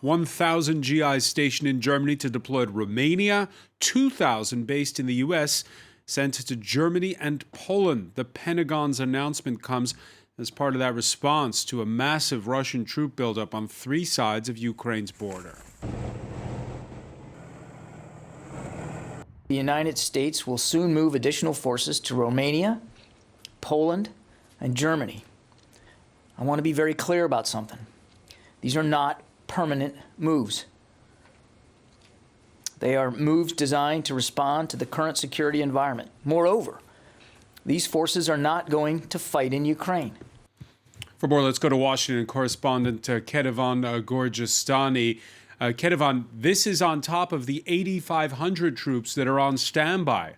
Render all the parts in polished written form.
1,000 GIs stationed in Germany to deploy to Romania, 2,000 based in the U.S., sent to Germany and Poland. The Pentagon's announcement comes as part of that response to a massive Russian troop buildup on three sides of Ukraine's border. The United States will soon move additional forces to Romania, Poland, and Germany. I want to be very clear about something. These are not permanent moves. They are moves designed to respond to the current security environment. Moreover, these forces are not going to fight in Ukraine. For more, let's go to Washington correspondent Kethevane Gorjestani. Kethevane, this is on top of the 8,500 troops that are on standby.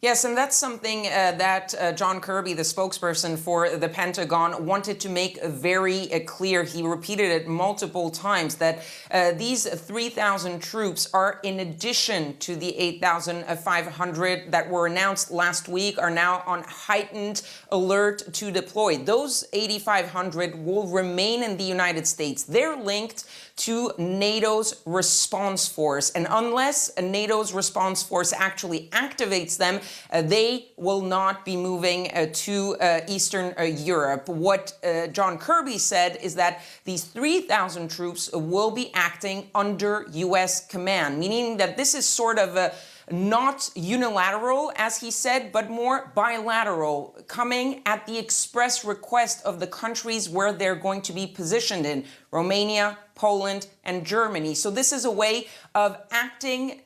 Yes, and that's something that John Kirby, the spokesperson for the Pentagon, wanted to make very clear. He repeated it multiple times that these 3,000 troops are in addition to the 8,500 that were announced last week, are now on heightened alert to deploy. Those 8,500 will remain in the United States. They're linked to NATO's response force. And unless NATO's response force actually activates them, they will not be moving to Eastern Europe. What John Kirby said is that these 3,000 troops will be acting under U.S. command, meaning that this is sort of not unilateral, as he said, but more bilateral, coming at the express request of the countries where they're going to be positioned in, Romania, Poland, and Germany. So this is a way of acting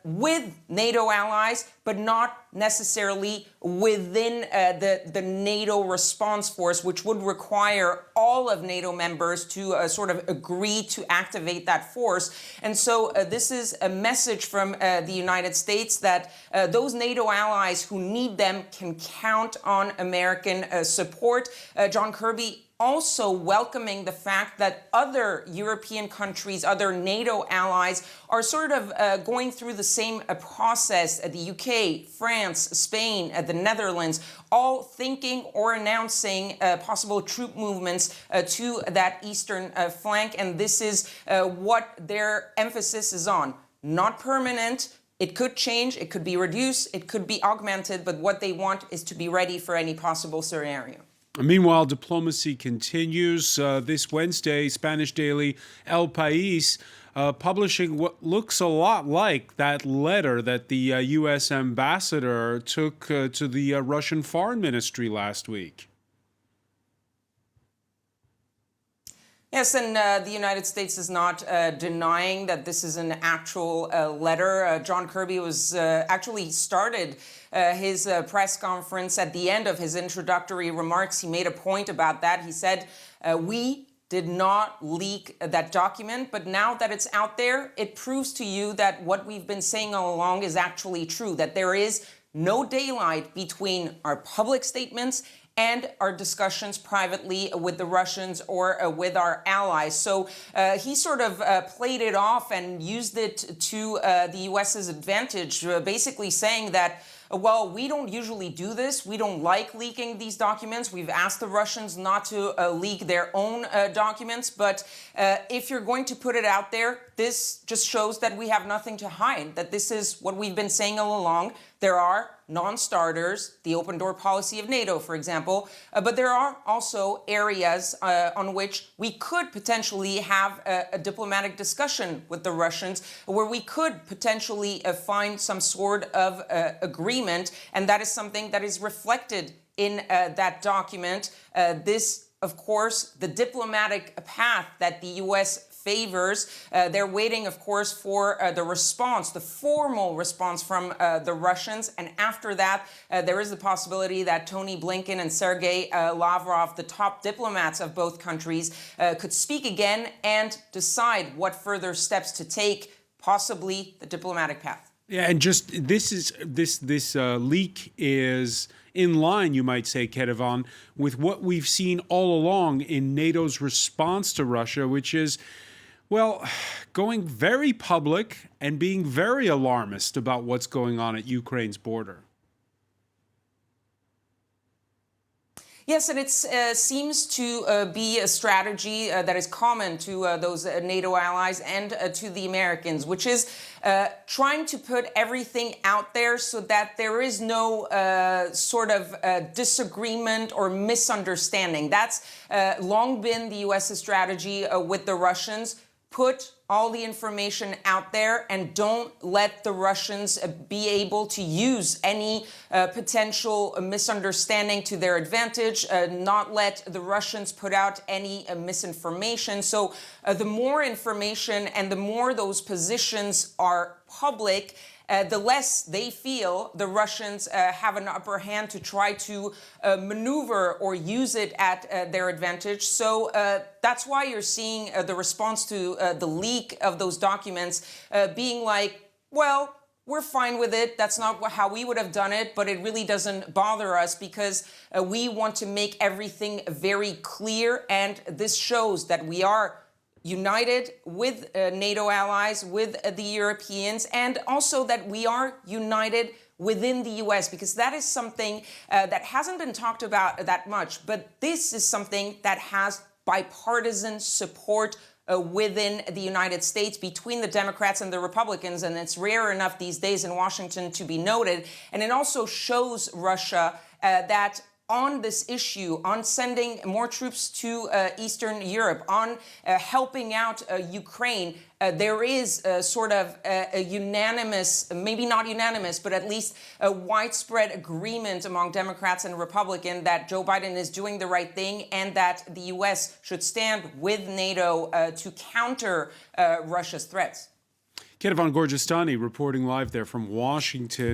with NATO allies, but not necessarily within the NATO response force, which would require all of NATO members to sort of agree to activate that force. And so this is a message from the United States that those NATO allies who need them can count on American support. John Kirby also welcoming the fact that other European countries, other NATO allies, are sort of going through the same process. The UK, France, Spain, the Netherlands, all thinking or announcing possible troop movements to that eastern flank. And this is what their emphasis is on. Not permanent. It could change, it could be reduced, it could be augmented, but what they want is to be ready for any possible scenario. Meanwhile, diplomacy continues. This Wednesday, Spanish daily Pais publishing what looks a lot like that letter that the U.S. ambassador took to the Russian Foreign Ministry last week. Yes, and the United States is not denying that this is an actual letter. John Kirby was actually started his press conference at the end of his introductory remarks. He made a point about that. He said, we did not leak that document, but now that it's out there, it proves to you that what we've been saying all along is actually true, that there is no daylight between our public statements and our discussions privately with the Russians or with our allies. So he sort of played it off and used it to the U.S.'s advantage, basically saying that, well, we don't usually do this. We don't like leaking these documents. We've asked the Russians not to leak their own documents. But if you're going to put it out there, this just shows that we have nothing to hide, that this is what we've been saying all along. There are non-starters, the open door policy of NATO, for example, but there are also areas on which we could potentially have a diplomatic discussion with the Russians, where we could potentially find some sort of agreement, and that is something that is reflected in that document. This, of course, the diplomatic path that the U.S. favors. They're waiting, of course, for the response, the formal response from the Russians. And after that, there is the possibility that Tony Blinken and Sergei Lavrov, the top diplomats of both countries, could speak again and decide what further steps to take, possibly the diplomatic path. Yeah, and just this leak is in line, you might say, Kethevane, with what we've seen all along in NATO's response to Russia, which is, well, going very public and being very alarmist about what's going on at Ukraine's border. Yes, and it seems to be a strategy that is common to those NATO allies and to the Americans, which is trying to put everything out there so that there is no sort of disagreement or misunderstanding. That's long been the U.S.'s strategy with the Russians. Put all the information out there and don't let the Russians be able to use any potential misunderstanding to their advantage, not let the Russians put out any misinformation. So the more information and the more those positions are public, the less they feel the Russians have an upper hand to try to maneuver or use it at their advantage. So that's why you're seeing the response to the leak of those documents being like, well, we're fine with it. That's not how we would have done it, but it really doesn't bother us because we want to make everything very clear. And this shows that we are united with NATO allies, with the Europeans, and also that we are united within the U.S., because that is something that hasn't been talked about that much. But this is something that has bipartisan support within the United States between the Democrats and the Republicans, and it's rare enough these days in Washington to be noted. And it also shows Russia that on this issue, on sending more troops to Eastern Europe, on helping out Ukraine, there is sort of a unanimous, maybe not unanimous, but at least a widespread agreement among Democrats and Republicans that Joe Biden is doing the right thing and that the U.S. should stand with NATO to counter Russia's threats. Kethevane Gorjestani reporting live there from Washington.